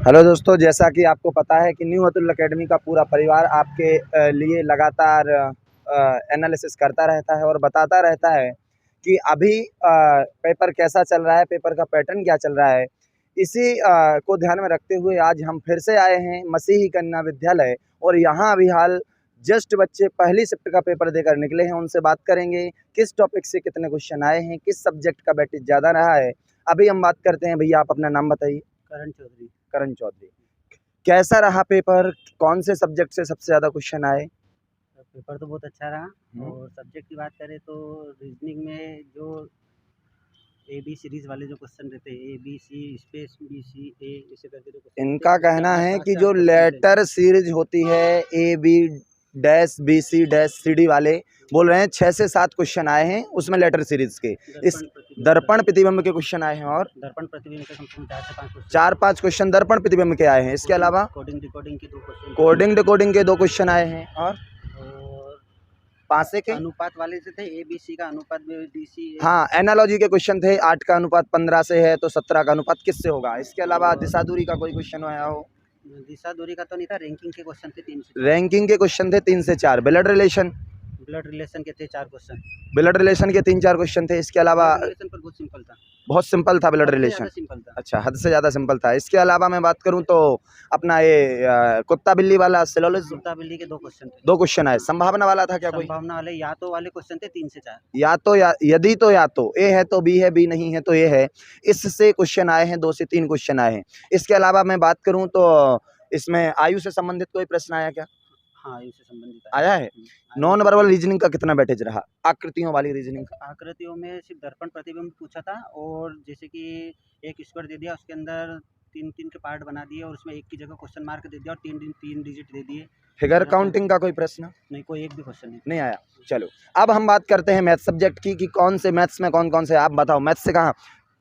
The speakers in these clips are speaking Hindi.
हेलो दोस्तों, जैसा कि आपको पता है कि न्यू अतुल अकेडमी का पूरा परिवार आपके लिए लगातार एनालिसिस करता रहता है और बताता रहता है कि अभी पेपर कैसा चल रहा है, पेपर का पैटर्न क्या चल रहा है। इसी को ध्यान में रखते हुए आज हम फिर से आए हैं मसीही कन्या विद्यालय और यहाँ अभी हाल जस्ट बच्चे पहली शिफ्ट का पेपर देकर निकले हैं। उनसे बात करेंगे किस टॉपिक से कितने क्वेश्चन आए हैं, किस सब्जेक्ट का वेटेज ज़्यादा रहा है। अभी हम बात करते हैं। भैया, आप अपना नाम बताइए। करण चौधरी। करण चौधरी। कैसा रहा पेपर? कौन से सब्जेक्ट से सबसे ज़्यादा क्वेश्चन आए? पेपर तो बहुत अच्छा रहा और सब्जेक्ट की बात करें तो रीजनिंग में जो ए बी सीरीज वाले जो क्वेश्चन रहते हैं, A B C space B C A ऐसे करके जो क्वेश्चन इनका कहना है कि जो लेटर सीरीज होती है A B dash B C dash C D वाले बोल रहे हैं 6 से 7 क्वेश्चन आए हैं उसमें लेटर सीरीज के। इस दर्पण प्रतिबिंब के क्वेश्चन आए हैं और दर्पण प्रतिबिंब के कम से कम 4-5 क्वेश्चन दर्पण प्रतिबिंब के आए हैं। इसके अलावा कोडिंग डिकोडिंग के 2 क्वेश्चन, कोडिंग डिकोडिंग के 2 क्वेश्चन आए हैं और पासे के अनुपात वाले से थे, ए बी सी का अनुपात डी सी। हाँ, एनालॉजी के क्वेश्चन थे। 8 का अनुपात 15 से है तो 17 का अनुपात किससे होगा। इसके अलावा दिशा दूरी का कोई क्वेश्चन आया हो? दिशा दूरी का तो नहीं था, रैंकिंग के क्वेश्चन थे 3 से। रैंकिंग के क्वेश्चन थे 3 से 4। ब्लड रिलेशन के थे 4 क्वेश्चन। ब्लड रिलेशन के 3-4 क्वेश्चन थे। इसके अलावा रिलेशन पर बहुत सिंपल था। बहुत सिंपल था ब्लड रिलेशन। अच्छा, हद से ज़्यादा सिंपल था। इसके अलावा मैं बात करूं तो अपना ये कुत्ता बिल्ली वाला सिलोलॉजी, कुत्ता बिल्ली के 2 क्वेश्चन थे। 2 क्वेश्चन आए। संभावना वाला था क्या कोई? संभावना वाले या तो वाले क्वेश्चन थे 3 से 4। यदि तो या तो ए है तो बी है, बी नहीं है तो ए है। इससे क्वेश्चन आए हैं, 2 से 3 क्वेश्चन आए हैं। इसके अलावा मैं बात करूँ तो इसमें आयु से संबंधित कोई प्रश्न आया क्या? हाँ, आयु से संबंधित आया है। नॉन वर्बल रीजनिंग का कितना वेटेज रहा? आकृतियों वाली रीजनिंग का? आकृतियों में सिर्फ दर्पण प्रतिबिंब पूछा था और जैसे कि एक स्क्वायर दे दिया, उसके अंदर 3-3 के पार्ट बना दिए और उसमें एक की जगह क्वेश्चन मार्क दे दिया और 3 डिजिट दे दिए। फिगर काउंटिंग का कोई प्रश्न नहीं, कोई एक भी क्वेश्चन नहीं आया। चलो, अब हम बात करते हैं मैथ सब्जेक्ट की कि कौन से मैथ्स में कौन कौन से। आप बताओ, मैथ्स से कहाँ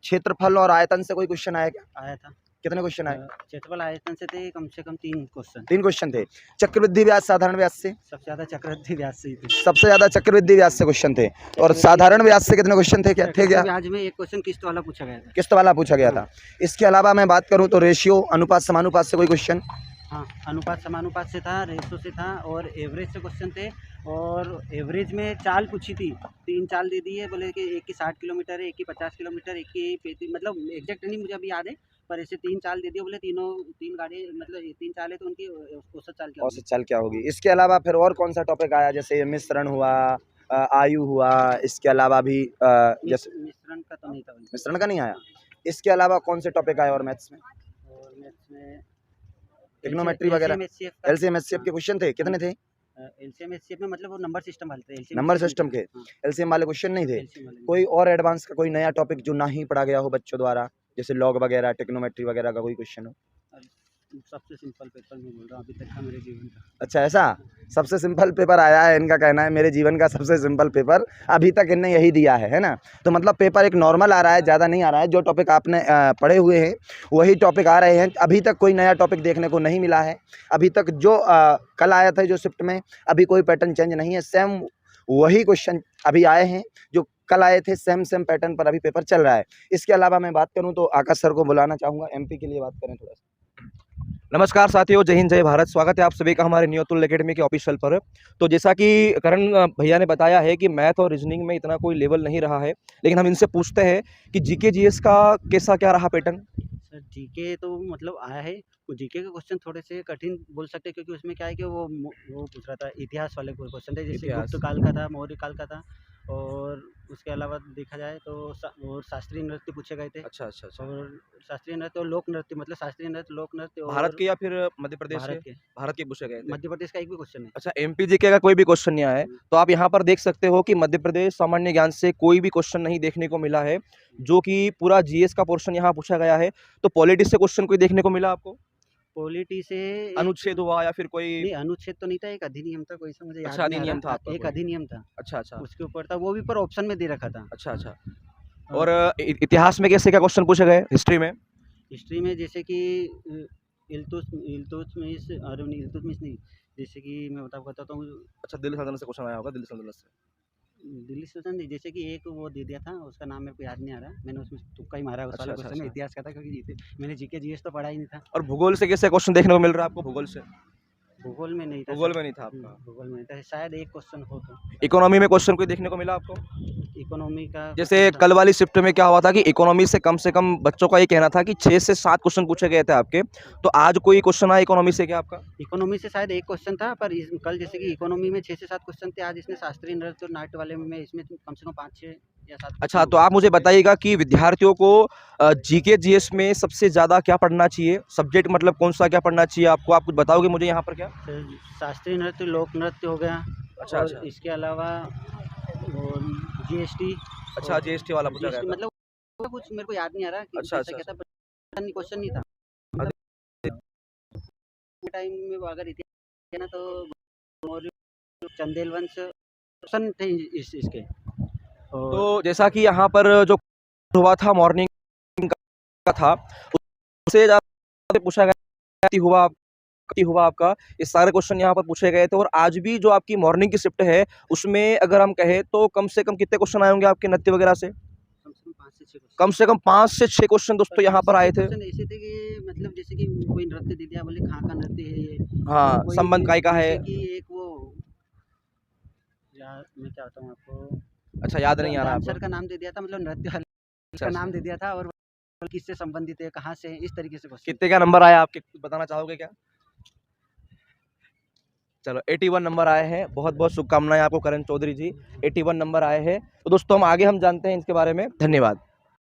क्षेत्रफल और आयतन से कोई क्वेश्चन आया क्या? आया था। कितने क्वेश्चन आए? क्षेत्रफल आयतन से थे कम से कम 3 क्वेश्चन। 3 क्वेश्चन थे। चक्रवृद्धि व्यास साधारण व्यास से? सबसे ज़्यादा चक्रवृद्धि व्यास से थे। सबसे ज़्यादा चक्रवृद्धि व्यास से क्वेश्चन थे। और साधारण व्यास से कितने क्वेश्चन थे? क्या थे? क्या ब्याज में एक क्वेश्चन किस्त वाला पूछा गया था। किस्त वाला पूछा गया था। इसके अलावा मैं बात करूँ तो रेशियो, अनुपात समानुपात से कोई क्वेश्चन? हाँ, अनुपात समानुपात से था, रेशो से था और एवरेज से क्वेश्चन थे। और एवरेज में चाल पूछी थी, 3 चाल दे दी है। बोले कि एक की 60 किलोमीटर है, एक की 50 किलोमीटर, एक की 35, मतलब एग्जैक्ट नहीं मुझे अभी याद है, पर ऐसे 3 चाल दे दिए। बोले तीनों 3 गाड़ी, मतलब 3 चाल है तो उनकी औसत चाल क्या होगी। इसके अलावा फिर और कौन सा टॉपिक आया? जैसे मिश्रण हुआ, आयु हुआ। इसके अलावा भी जैसे मिश्रण का तो नहीं था। मिश्रण का नहीं आया। इसके अलावा कौन से टॉपिक आए और मैथ्स में? और मैथ्स में ट्रिग्नोमेट्री वगैरह, एलसीएम एचसीएफ के क्वेश्चन थे। कितने थे? एलसीएम एचसीएफ में मतलब वो नंबर सिस्टम वाले थे। नंबर सिस्टम के एलसीएम वाले क्वेश्चन नहीं थे। कोई और एडवांस का कोई नया टॉपिक जो ना ही पढ़ा गया हो बच्चों द्वारा, जैसे लॉग वगैरह, ट्रिग्नोमेट्री वगैरह का कोई क्वेश्चन हो? सबसे सिंपल पेपर मैं बोल रहा हूँ अभी तक का मेरे जीवन का। अच्छा, ऐसा सबसे सिंपल पेपर आया है। इनका कहना है मेरे जीवन का सबसे सिंपल पेपर अभी तक इनने यही दिया है ना। तो मतलब पेपर एक नॉर्मल आ रहा है, ज़्यादा नहीं आ रहा है। जो टॉपिक आपने पढ़े हुए हैं वही टॉपिक आ रहे हैं। अभी तक कोई नया टॉपिक देखने को नहीं मिला है। अभी तक जो कल आया था जो शिफ्ट में, अभी कोई पैटर्न चेंज नहीं है। सेम वही क्वेश्चन अभी आए हैं जो कल आए थे। सेम पैटर्न पर अभी पेपर चल रहा है। इसके अलावा मैं बात करूँ तो आकाश सर को बुलाना चाहूँगा। एमपी के लिए बात करें थोड़ा सा। नमस्कार साथियों, जय हिंद जय भारत। स्वागत है आप सभी का हमारे न्यू अतुल अकेडमी के ऑफिशियल पर। तो जैसा कि करण भैया ने बताया है कि मैथ और रीजनिंग में इतना कोई लेवल नहीं रहा है, लेकिन हम इनसे पूछते हैं कि जीके जीएस का कैसा क्या रहा पैटर्न। सर जीके तो मतलब आया है। जीके के क्वेश्चन थोड़े से कठिन बोल सकते हैं क्योंकि उसमें क्या है कि वो पूछ रहा था, इतिहास वाले क्वेश्चन थे। जैसे गुप्त काल का था, मौर्य काल का था। और उसके अलावा देखा जाए तो और शास्त्रीय नृत्य पूछे गए थे। अच्छा। और शास्त्रीय नृत्य और लोक नृत्य, मतलब शास्त्रीय नृत्य, लोक नृत्य भारत के या फिर मध्य प्रदेश के? भारत के पूछे गए थे। मध्य प्रदेश का एक भी क्वेश्चन नहीं। अच्छा, एमपी जीके का कोई भी क्वेश्चन नहीं आया है। तो आप यहाँ पर देख सकते हो कि मध्य प्रदेश सामान्य ज्ञान से कोई भी क्वेश्चन नहीं देखने को मिला है, जो कि पूरा जीएस का पोर्शन यहाँ पूछा गया है। तो पॉलिटिक्स से क्वेश्चन कोई देखने को मिला आपको? पॉलिटी से अनुच्छेद हुआ या फिर कोई? नहीं, अनुच्छेद तो नहीं था, एक अधिनियम था, कोई सा मुझे याद अच्छा, नहीं आ अधिनियम रहा। था। एक अधिनियम था। अच्छा, उसके ऊपर था, वो भी पर ऑप्शन में दे रखा था। अच्छा। और इतिहास में कैसे क्या क्वेश्चन पूछे गए? हिस्ट्री में जैसे कि इल्तुतमिश नहीं, जैसे कि मैं बताता हूँ। अच्छा, दिल्ली सल्तनत से क्वेश्चन आया होगा। दिल्ली सल्तनत से दिल्ली से नहीं, जैसे कि एक वो दे दिया था, उसका नाम मेरे को याद नहीं आ रहा, मैंने उसमें तुक्का ही मारा, उस अच्छा वाले अच्छा क्वेश्चन में अच्छा। इतिहास का था, क्योंकि मैंने जीके जीएस तो पढ़ा ही नहीं था। और भूगोल से कैसे क्वेश्चन देखने को मिल रहा है आपको? भूगोल से? भूगोल में नहीं था भूगोल सर। में नहीं था आपका। भूगोल में नहीं था, शायद एक क्वेश्चन हो तो। इकोनॉमी में क्वेश्चन कोई देखने को मिला आपको? इकोनॉमी का जैसे क्वेश्चन था। कल वाली शिफ्ट में क्या हुआ था कि इकोनॉमी से कम बच्चों का ये कहना था कि 6 से 7 क्वेश्चन पूछे गए थे आपके। तो आज कोई क्वेश्चन आया इकोनॉमी से क्या आपका? इकोनॉमी से शायद एक क्वेश्चन था, पर कल जैसे कि इकोनॉमी में 6 से 7 क्वेश्चन थे, आज इसने शास्त्रीय नृत्य और नाट्य वाले में इसमें कम से कम 5-6 या 7 क्वेश्चन अच्छा, हो तो गए। आप मुझे बताइएगा कि विद्यार्थियों को जीके जीएस में सबसे ज़्यादा क्या पढ़ना चाहिए? सब्जेक्ट मतलब कौन-सा क्या पढ़ना चाहिए आपको? आप कुछ बताओगे मुझे यहाँ पर क्या? सर, शास्त्रीय नृत्य, लोक नृत्य हो गया, अच्छा, और अच्छा। इसके अलावा वो जीएसटी। अच्छा, जीएसटी वाला पूछा गया जीएसटी था। मतलब वो कुछ मेरे को याद नहीं आ रहा कि अच्छा, कैसा अच्छा, क्या था, अच्छा। पता नहीं, क्वेश्चन नहीं था। अभी टाइम में वो अगर इतिहास है ना, तो मौर्य, चंदेल वंश क्वेश्चन थे इसके। और तो जैसा कि यहाँ पर जो हुआ था मॉर्निंग का था, उससे ज़्यादा पूछा गया कि हुआ आपका, ये सारे क्वेश्चन यहाँ पर पूछे गए थे और आज भी जो आपकी मॉर्निंग की शिफ्ट है, उसमें अगर हम कहें तो कम से कम कितने क्वेश्चन आए होंगे आपके नत्थी वगैरह से? कम से कम 5 से 6 क्वेश्चन। कम से कम 5 से 6 क्वेश्चन दोस्तों यहाँ पर आए थे। क्वेश्चन ऐसे थे कि मतलब जैसे कि कोई नृत्य दे दिया, बोले कहाँ का नृत्य है ये, हाँ, कोई संबंध काय का है। जैसे कि एक वो, यार मैं क्या बताऊँ आपको, अच्छा, याद नहीं आ रहा डांसर आपको? का नाम दे दिया था, मतलब नृत्य वाले अच्छा, का अच्छा। नाम दे दिया था, और किससे संबंधित है, कहाँ से है, इस तरीके से क्वेश्चन। कितने का नंबर आया आपके, कुछ बताना चाहोगे क्या? चलो 81 नंबर आए हैं, बहुत-बहुत शुभकामनाएँ आपको करण चौधरी जी, 81 नंबर आए हैं। तो दोस्तों हम आगे जानते हैं इसके बारे में। धन्यवाद।